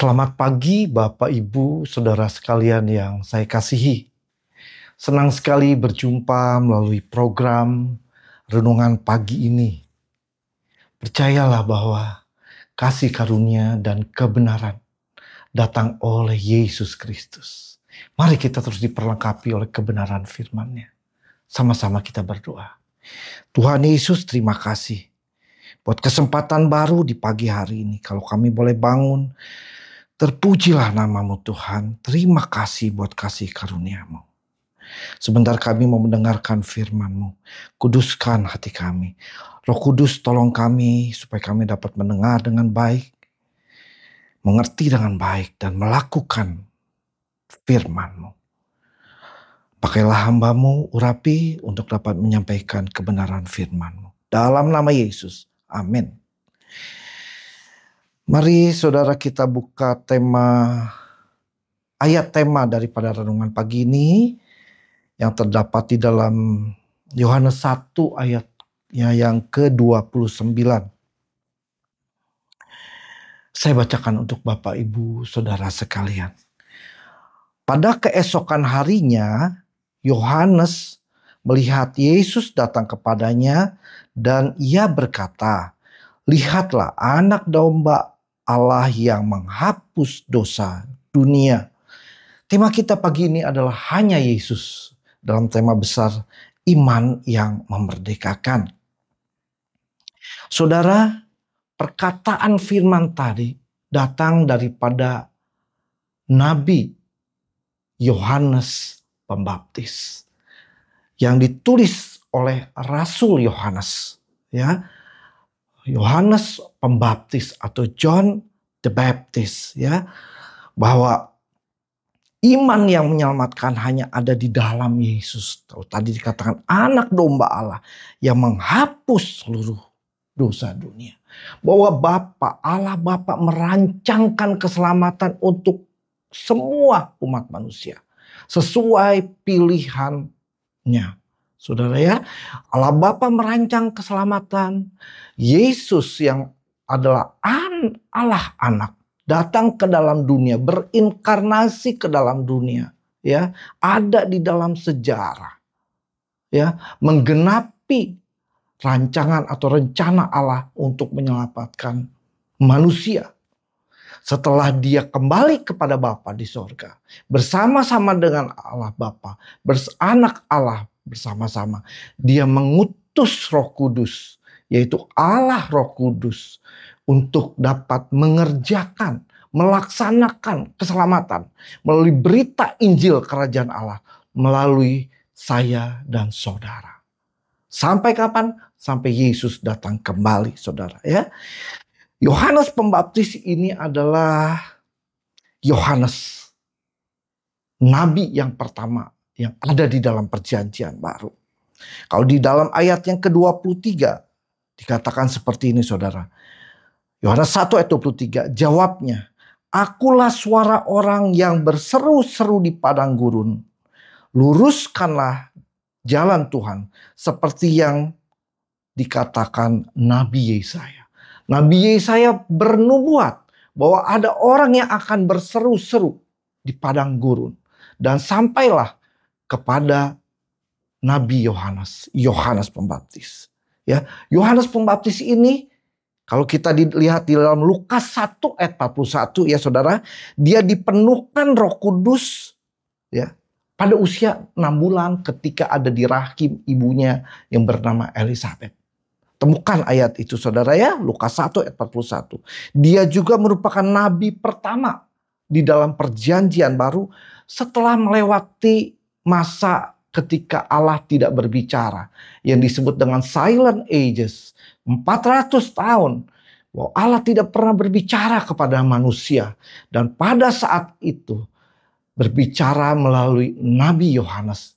Selamat pagi Bapak Ibu Saudara sekalian yang saya kasihi. Senang sekali berjumpa melalui program Renungan Pagi ini. Percayalah bahwa kasih karunia dan kebenaran datang oleh Yesus Kristus. Mari kita terus diperlengkapi oleh kebenaran firman-Nya. Sama-sama kita berdoa. Tuhan Yesus, terima kasih buat kesempatan baru di pagi hari ini. Kalau kami boleh bangun, terpujilah namamu Tuhan. Terima kasih buat kasih karuniamu. Sebentar kami mau mendengarkan firman-Mu. Kuduskan hati kami. Roh Kudus tolong kami supaya kami dapat mendengar dengan baik, mengerti dengan baik, dan melakukan firman-Mu. Pakailah hamba-Mu, urapi untuk dapat menyampaikan kebenaran firman-Mu. Dalam nama Yesus. Amin. Mari saudara kita buka ayat tema daripada renungan pagi ini yang terdapat di dalam Yohanes 1 ayatnya yang ke-29. Saya bacakan untuk Bapak Ibu Saudara sekalian. Pada keesokan harinya Yohanes melihat Yesus datang kepadanya dan ia berkata, "Lihatlah anak domba Allah yang menghapus dosa dunia." Tema kita pagi ini adalah hanya Yesus dalam tema besar iman yang memerdekakan. Saudara, perkataan firman tadi datang daripada Nabi Yohanes Pembaptis yang ditulis oleh Rasul Yohanes, ya. Yohanes Pembaptis atau John the Baptist, ya, bahwa iman yang menyelamatkan hanya ada di dalam Yesus. Tadi dikatakan anak domba Allah yang menghapus seluruh dosa dunia. Bahwa Allah Bapa merancangkan keselamatan untuk semua umat manusia sesuai pilihannya. Saudara ya, Allah Bapa merancang keselamatan. Yesus yang adalah Allah anak datang ke dalam dunia, berinkarnasi ke dalam dunia, ya, ada di dalam sejarah, ya, menggenapi rancangan atau rencana Allah untuk menyelamatkan manusia. Setelah dia kembali kepada Bapa di sorga, bersama-sama dengan Allah Bapa, anak Allah bersama-sama, dia mengutus Roh Kudus, yaitu Allah Roh Kudus, untuk dapat mengerjakan, melaksanakan keselamatan melalui berita Injil Kerajaan Allah melalui saya dan saudara. Sampai kapan? Sampai Yesus datang kembali, saudara, ya. Yohanes Pembaptis ini adalah Yohanes, nabi yang pertama yang ada di dalam perjanjian baru. Kalau di dalam ayat yang ke-23 dikatakan seperti ini, saudara. Yohanes 1 ayat 23, jawabnya, "Akulah suara orang yang berseru-seru di padang gurun. Luruskanlah jalan Tuhan," seperti yang dikatakan Nabi Yesaya. Nabi Yesaya bernubuat bahwa ada orang yang akan berseru-seru di padang gurun. Dan sampailah kepada Nabi Yohanes Pembaptis. Ya, Yohanes Pembaptis ini kalau kita dilihat di dalam Lukas 1 ayat 41, ya saudara, dia dipenuhkan Roh Kudus, ya, pada usia 6 bulan ketika ada di rahim ibunya yang bernama Elisabeth. Temukan ayat itu, saudara, ya, Lukas 1 ayat 41. Dia juga merupakan nabi pertama di dalam perjanjian baru setelah melewati masa ketika Allah tidak berbicara, yang disebut dengan silent ages, 400 tahun. Bahwa Allah tidak pernah berbicara kepada manusia. Dan pada saat itu berbicara melalui Nabi Yohanes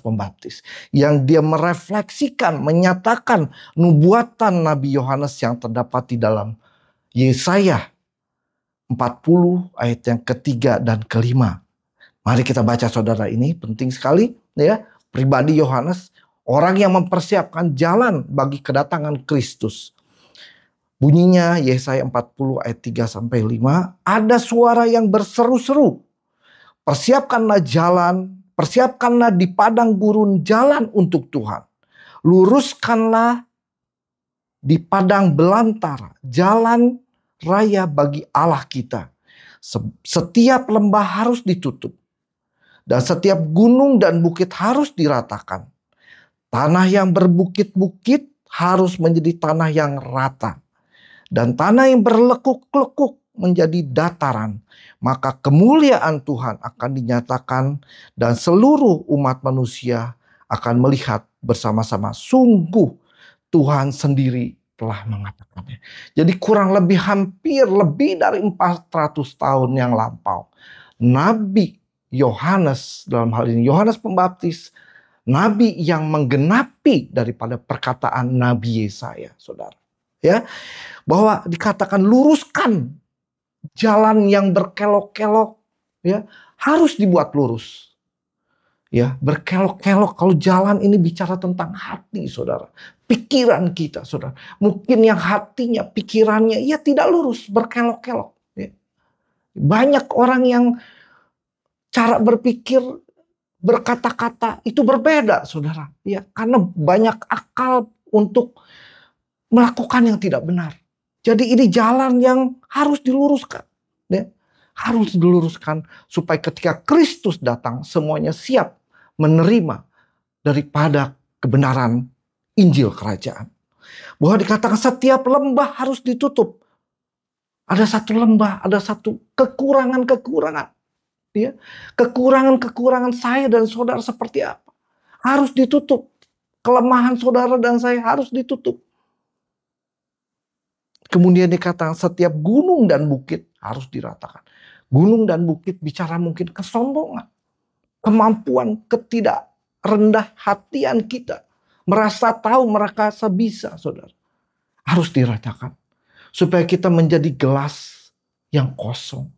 Pembaptis, yang dia merefleksikan, menyatakan nubuatan Nabi Yohanes yang terdapat di dalam Yesaya 40 ayat yang ketiga dan kelima. Mari kita baca, saudara, ini penting sekali, ya. Pribadi Yohanes, orang yang mempersiapkan jalan bagi kedatangan Kristus. Bunyinya Yesaya 40 ayat 3 sampai 5, ada suara yang berseru-seru, persiapkanlah jalan, persiapkanlah di padang gurun jalan untuk Tuhan. Luruskanlah di padang belantara jalan raya bagi Allah kita. Setiap lembah harus ditutup dan setiap gunung dan bukit harus diratakan. Tanah yang berbukit-bukit harus menjadi tanah yang rata. Dan tanah yang berlekuk-lekuk menjadi dataran. Maka kemuliaan Tuhan akan dinyatakan dan seluruh umat manusia akan melihat bersama-sama. Sungguh Tuhan sendiri telah mengatakannya. Jadi kurang lebih hampir lebih dari 400 tahun yang lampau, Nabi Yohanes, dalam hal ini Yohanes Pembaptis, nabi yang menggenapi daripada perkataan Nabi Yesaya, saudara. Ya, bahwa dikatakan luruskan jalan yang berkelok-kelok, ya, harus dibuat lurus. Ya, berkelok-kelok, kalau jalan ini bicara tentang hati, saudara. Pikiran kita, saudara. Mungkin yang hatinya, pikirannya, ya tidak lurus, berkelok-kelok. Ya. Banyak orang yang cara berpikir, berkata-kata itu berbeda, saudara. Ya, karena banyak akal untuk melakukan yang tidak benar. Jadi ini jalan yang harus diluruskan. Ya. Harus diluruskan supaya ketika Kristus datang semuanya siap menerima daripada kebenaran Injil Kerajaan. Bahwa dikatakan setiap lembah harus ditutup. Ada satu lembah, ada satu kekurangan-kekurangan. Ya. Kekurangan-kekurangan saya dan saudara seperti apa? Harus ditutup. Kelemahan saudara dan saya harus ditutup. Kemudian dikatakan setiap gunung dan bukit harus diratakan. Gunung dan bukit bicara mungkin kesombongan. Kemampuan ketidak rendah hatian kita. Merasa tahu, merasa bisa, saudara. Harus diratakan. Supaya kita menjadi gelas yang kosong.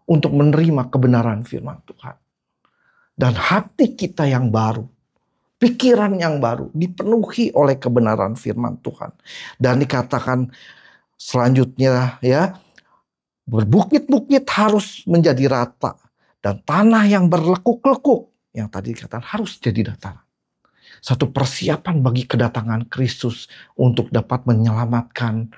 Untuk menerima kebenaran firman Tuhan. Dan hati kita yang baru. Pikiran yang baru. Dipenuhi oleh kebenaran firman Tuhan. Dan dikatakan selanjutnya, ya, berbukit-bukit harus menjadi rata. Dan tanah yang berlekuk-lekuk, yang tadi dikatakan harus jadi dataran. Satu persiapan bagi kedatangan Kristus untuk dapat menyelamatkan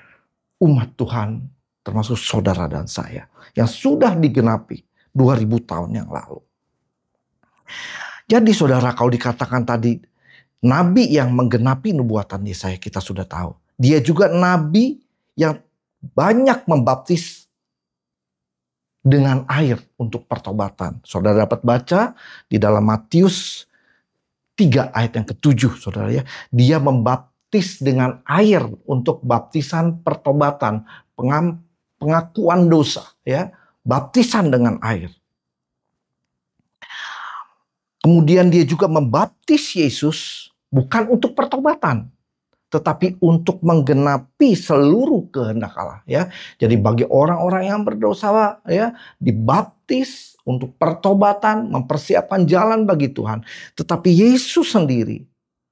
umat Tuhan, termasuk saudara dan saya, yang sudah digenapi 2000 tahun yang lalu. Jadi saudara, kalau dikatakan tadi, nabi yang menggenapi nubuatan Yesaya, kita sudah tahu. Dia juga nabi yang banyak membaptis dengan air untuk pertobatan. Saudara dapat baca di dalam Matius 3 ayat yang ke-7, saudara, ya. Dia membaptis dengan air untuk baptisan pertobatan, pengakuan dosa, ya. Baptisan dengan air. Kemudian dia juga membaptis Yesus bukan untuk pertobatan, tetapi untuk menggenapi seluruh kehendak Allah, ya. Jadi bagi orang-orang yang berdosa, ya, dibaptis untuk pertobatan, mempersiapkan jalan bagi Tuhan. Tetapi Yesus sendiri,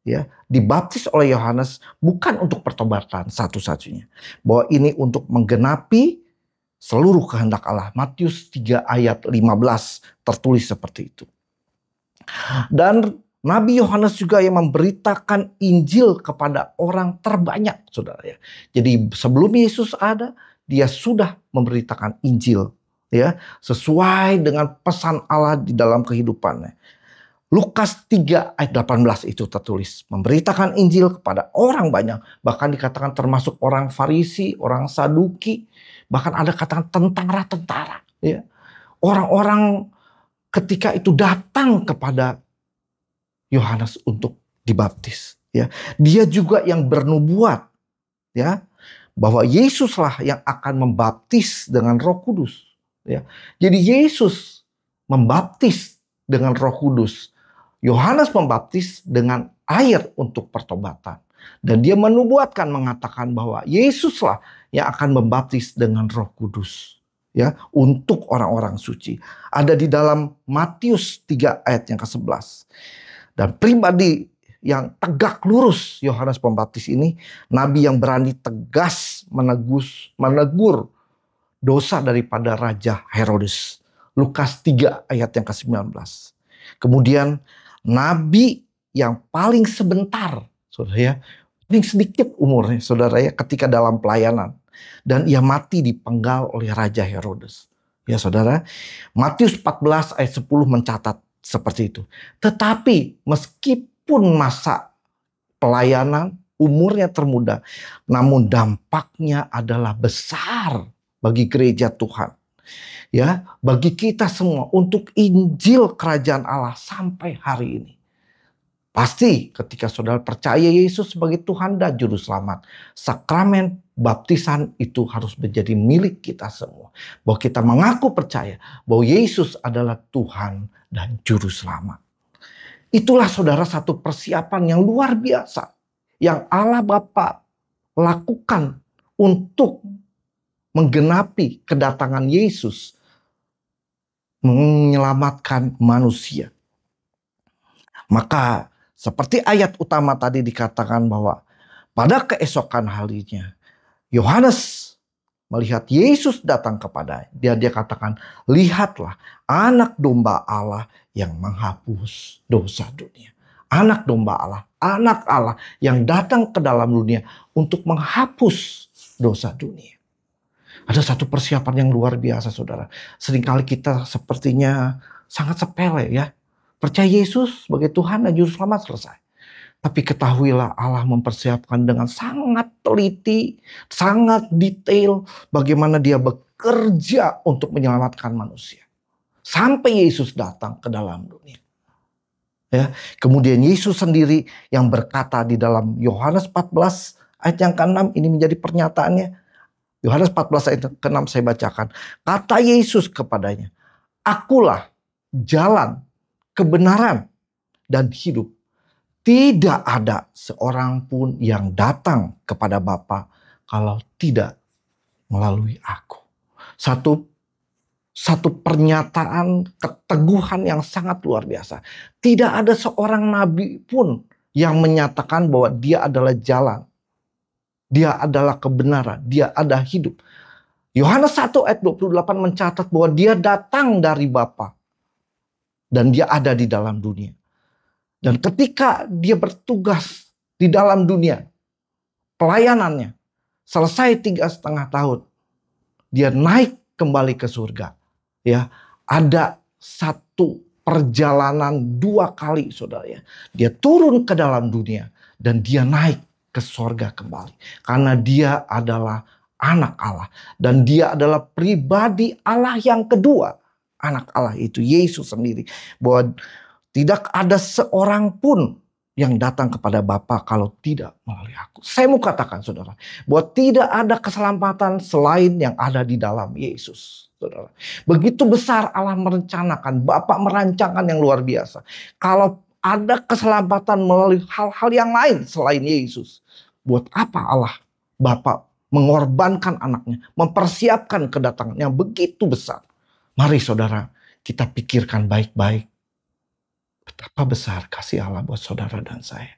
ya, dibaptis oleh Yohanes bukan untuk pertobatan satu-satunya. Bahwa ini untuk menggenapi seluruh kehendak Allah. Matius 3 ayat 15 tertulis seperti itu. Dan Nabi Yohanes juga yang memberitakan Injil kepada orang terbanyak, saudara, ya. Jadi sebelum Yesus ada, dia sudah memberitakan Injil, ya, sesuai dengan pesan Allah di dalam kehidupannya. Lukas 3 ayat 18 itu tertulis, memberitakan Injil kepada orang banyak, bahkan dikatakan termasuk orang Farisi, orang Saduki, bahkan ada katakan tentara-tentara, ya. Orang-orang ketika itu datang kepada Yohanes untuk dibaptis, ya. Dia juga yang bernubuat, ya, bahwa Yesuslah yang akan membaptis dengan Roh Kudus, ya. Jadi Yesus membaptis dengan Roh Kudus. Yohanes membaptis dengan air untuk pertobatan. Dan dia menubuatkan, mengatakan bahwa Yesuslah yang akan membaptis dengan Roh Kudus, ya, untuk orang-orang suci. Ada di dalam Matius 3 ayat yang ke-11. Dan pribadi yang tegak lurus Yohanes Pembaptis ini. Nabi yang berani tegas menegur dosa daripada Raja Herodes. Lukas 3 ayat yang ke-19. Kemudian nabi yang paling sebentar, saudara ya, paling sedikit umurnya, saudara ya, ketika dalam pelayanan. Dan ia mati dipenggal oleh Raja Herodes. Ya saudara, Matius 14 ayat 10 mencatat seperti itu. Tetapi meskipun masa pelayanan umurnya termuda, namun dampaknya adalah besar bagi gereja Tuhan. Ya, bagi kita semua untuk Injil Kerajaan Allah sampai hari ini. Pasti ketika saudara percaya Yesus sebagai Tuhan dan Juru Selamat, sakramen baptisan itu harus menjadi milik kita semua. Bahwa kita mengaku percaya bahwa Yesus adalah Tuhan dan Juru Selamat. Itulah saudara satu persiapan yang luar biasa yang Allah Bapa lakukan untuk menggenapi kedatangan Yesus menyelamatkan manusia. Maka seperti ayat utama tadi dikatakan bahwa pada keesokan harinya Yohanes melihat Yesus datang kepadanya. Dia katakan, lihatlah anak domba Allah yang menghapus dosa dunia. Anak domba Allah, anak Allah yang datang ke dalam dunia untuk menghapus dosa dunia. Ada satu persiapan yang luar biasa saudara. Seringkali kita sepertinya sangat sepele ya. Percaya Yesus sebagai Tuhan dan Juru Selamat, selesai. Tapi ketahuilah Allah mempersiapkan dengan sangat teliti, sangat detail bagaimana dia bekerja untuk menyelamatkan manusia. Sampai Yesus datang ke dalam dunia. Ya, kemudian Yesus sendiri yang berkata di dalam Yohanes 14 ayat yang ke-6, ini menjadi pernyataannya. Yohanes 14 ayat ke-6 saya bacakan. Kata Yesus kepadanya, akulah jalan, kebenaran, dan hidup. Tidak ada seorang pun yang datang kepada Bapa kalau tidak melalui aku. Satu pernyataan keteguhan yang sangat luar biasa. Tidak ada seorang nabi pun yang menyatakan bahwa dia adalah jalan. Dia adalah kebenaran. Dia ada hidup. Yohanes 1 ayat 28 mencatat bahwa dia datang dari Bapa. Dan dia ada di dalam dunia. Dan ketika dia bertugas di dalam dunia, pelayanannya selesai 3,5 tahun, dia naik kembali ke surga. Ya, ada satu perjalanan 2 kali saudara ya. Dia turun ke dalam dunia dan dia naik ke surga kembali. Karena dia adalah anak Allah. Dan dia adalah pribadi Allah yang kedua. Anak Allah itu Yesus sendiri. Bahwa tidak ada seorang pun yang datang kepada Bapa kalau tidak melalui aku. Saya mau katakan saudara, bahwa tidak ada keselamatan selain yang ada di dalam Yesus. Saudara, begitu besar Allah merencanakan, Bapa merancangkan yang luar biasa. Kalau ada keselamatan melalui hal-hal yang lain selain Yesus, buat apa Allah Bapa mengorbankan anaknya, mempersiapkan kedatangan yang begitu besar? Mari saudara, kita pikirkan baik-baik. Betapa besar kasih Allah buat saudara dan saya.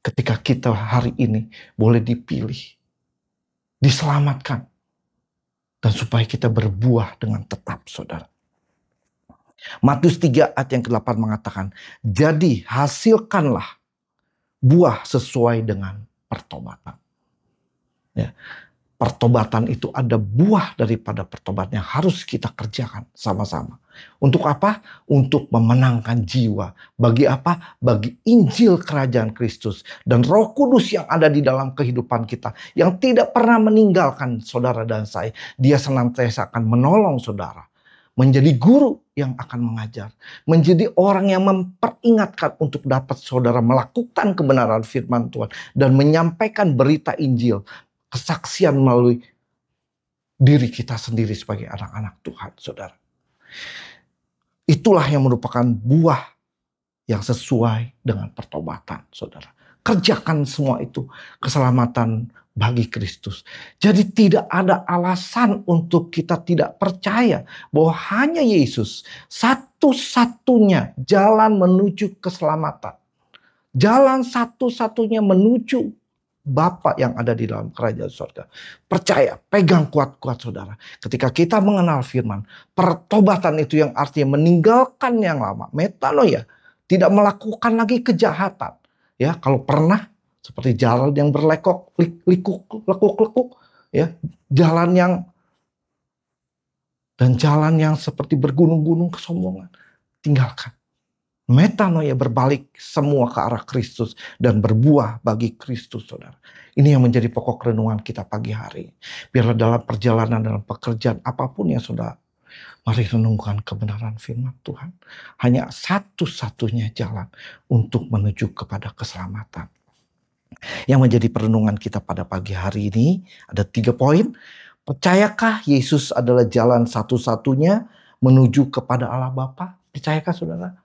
Ketika kita hari ini boleh dipilih, diselamatkan, dan supaya kita berbuah dengan tetap saudara. Matius 3 ayat yang ke-8 mengatakan, jadi hasilkanlah buah sesuai dengan pertobatan. Ya. Pertobatan itu ada buah daripada pertobatan yang harus kita kerjakan sama-sama. Untuk apa? Untuk memenangkan jiwa. Bagi apa? Bagi Injil Kerajaan Kristus. Dan Roh Kudus yang ada di dalam kehidupan kita. Yang tidak pernah meninggalkan saudara dan saya. Dia senantiasa akan menolong saudara. Menjadi guru yang akan mengajar. Menjadi orang yang memperingatkan untuk dapat saudara melakukan kebenaran firman Tuhan. Dan menyampaikan berita Injil. Kesaksian melalui diri kita sendiri sebagai anak-anak Tuhan, saudara. Itulah yang merupakan buah yang sesuai dengan pertobatan, saudara. Kerjakan semua itu, keselamatan bagi Kristus. Jadi tidak ada alasan untuk kita tidak percaya bahwa hanya Yesus satu-satunya jalan menuju keselamatan. Jalan satu-satunya menuju Bapa yang ada di dalam kerajaan surga. Percaya, pegang kuat-kuat saudara. Ketika kita mengenal firman, pertobatan itu yang artinya meninggalkan yang lama. Metanoia, tidak melakukan lagi kejahatan. Ya, kalau pernah seperti jalan yang berlekuk, lekuk, ya, jalan yang seperti bergunung-gunung kesombongan, tinggalkan. Metanoia, berbalik semua ke arah Kristus dan berbuah bagi Kristus, saudara. Ini yang menjadi pokok renungan kita pagi hari. Biarlah dalam perjalanan, dalam pekerjaan apapun yang sudah, mari renungkan kebenaran firman Tuhan. Hanya satu-satunya jalan untuk menuju kepada keselamatan. Yang menjadi perenungan kita pada pagi hari ini ada 3 poin. Percayakah Yesus adalah jalan satu-satunya menuju kepada Allah Bapa? Percayakah saudara?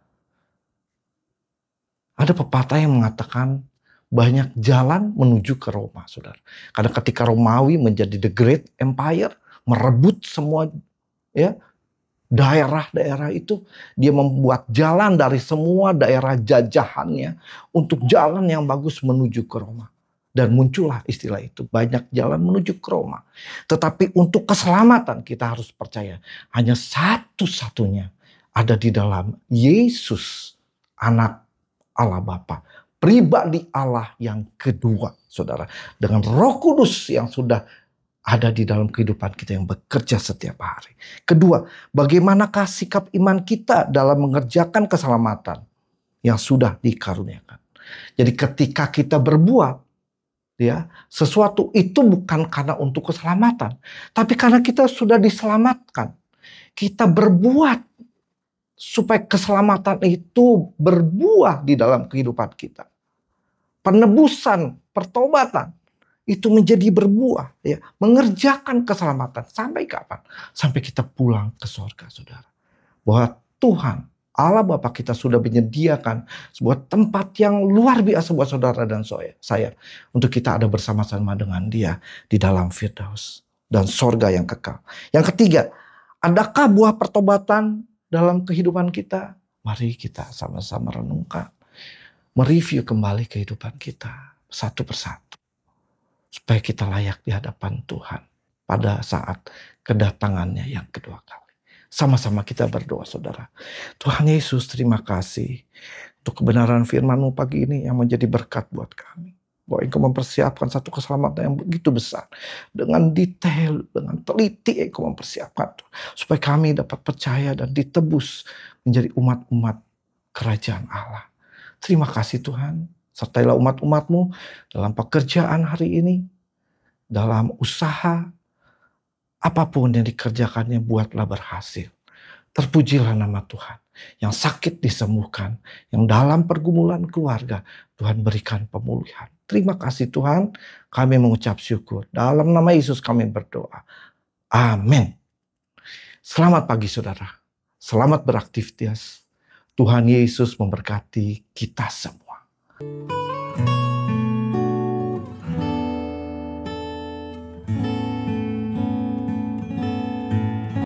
Ada pepatah yang mengatakan banyak jalan menuju ke Roma, saudara. Karena ketika Romawi menjadi the great empire, merebut semua ya daerah-daerah itu, dia membuat jalan dari semua daerah jajahannya untuk jalan yang bagus menuju ke Roma. Dan muncullah istilah itu, banyak jalan menuju ke Roma. Tetapi untuk keselamatan kita harus percaya, hanya satu-satunya ada di dalam Yesus, anak Allah Bapa, pribadi Allah yang kedua, saudara. Dengan Roh Kudus yang sudah ada di dalam kehidupan kita yang bekerja setiap hari. Kedua, bagaimanakah sikap iman kita dalam mengerjakan keselamatan yang sudah dikaruniakan. Jadi ketika kita berbuat, ya, sesuatu itu bukan karena untuk keselamatan, tapi karena kita sudah diselamatkan. Kita berbuat supaya keselamatan itu berbuah di dalam kehidupan kita. Penebusan, pertobatan itu menjadi berbuah, ya, mengerjakan keselamatan sampai kapan? Sampai kita pulang ke surga, saudara. Bahwa Tuhan, Allah Bapa kita sudah menyediakan sebuah tempat yang luar biasa buat saudara dan saya untuk kita ada bersama-sama dengan Dia di dalam Firdaus dan surga yang kekal. Yang ketiga, adakah buah pertobatan dalam kehidupan kita? Mari kita sama-sama renungkan. Mereview kembali kehidupan kita satu persatu. Supaya kita layak di hadapan Tuhan pada saat kedatangannya yang kedua kali. Sama-sama kita berdoa, saudara. Tuhan Yesus, terima kasih untuk kebenaran firman-Mu pagi ini yang menjadi berkat buat kami. Bahwa Engkau mempersiapkan satu keselamatan yang begitu besar. Dengan detail, dengan teliti Engkau mempersiapkan. Supaya kami dapat percaya dan ditebus menjadi umat-umat kerajaan Allah. Terima kasih Tuhan. Sertailah umat-umat-Mu dalam pekerjaan hari ini. Dalam usaha. Apapun yang dikerjakannya buatlah berhasil. Terpujilah nama Tuhan. Yang sakit disembuhkan. Yang dalam pergumulan keluarga Tuhan berikan pemulihan. Terima kasih Tuhan. Kami mengucap syukur. Dalam nama Yesus kami berdoa. Amin. Selamat pagi saudara. Selamat beraktivitas. Tuhan Yesus memberkati kita semua.